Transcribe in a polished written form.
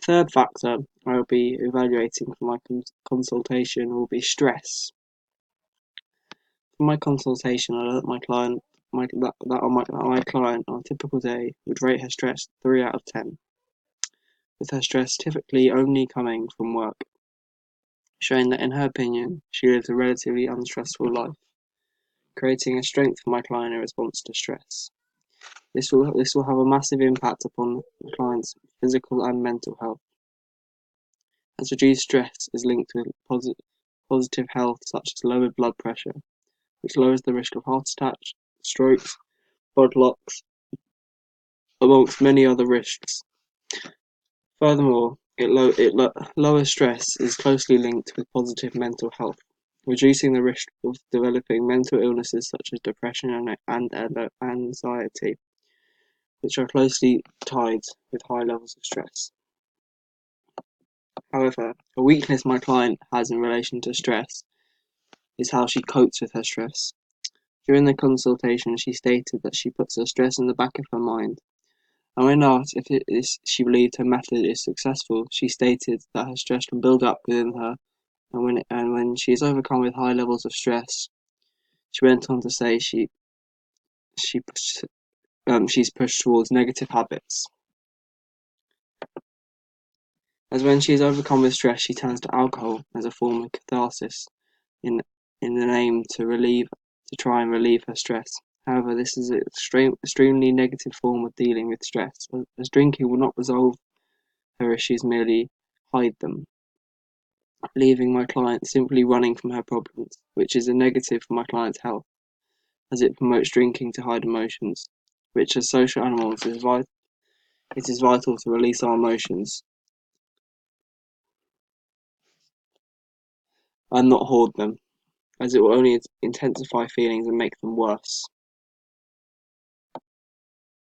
third factor I will be evaluating for my consultation will be stress. For my consultation, I let my client my client on a typical day would rate her stress 3 out of 10, with her stress typically only coming from work, showing that in her opinion she lives a relatively unstressful life, creating a strength for my client in response to stress. This will have a massive impact upon the client's physical and mental health, as reduced stress is linked with positive health such as lowered blood pressure, which lowers the risk of heart attacks, strokes, blood clots, amongst many other risks. Furthermore, lower stress is closely linked with positive mental health, reducing the risk of developing mental illnesses such as depression and anxiety, which are closely tied with high levels of stress. However, a weakness my client has in relation to stress is how she copes with her stress. During the consultation, she stated that she puts her stress in the back of her mind, and when asked if she believed her method is successful, she stated that her stress can build up within her, and when she is overcome with high levels of stress, she went on to say she she's pushed towards negative habits. As when she is overcome with stress, she turns to alcohol as a form of catharsis in an aim to try and relieve her stress. However, this is an extremely negative form of dealing with stress, as drinking will not resolve her issues, merely hide them, leaving my client simply running from her problems, which is a negative for my client's health, as it promotes drinking to hide emotions, which as social animals it is vital to release our emotions and not hoard them, as it will only intensify feelings and make them worse.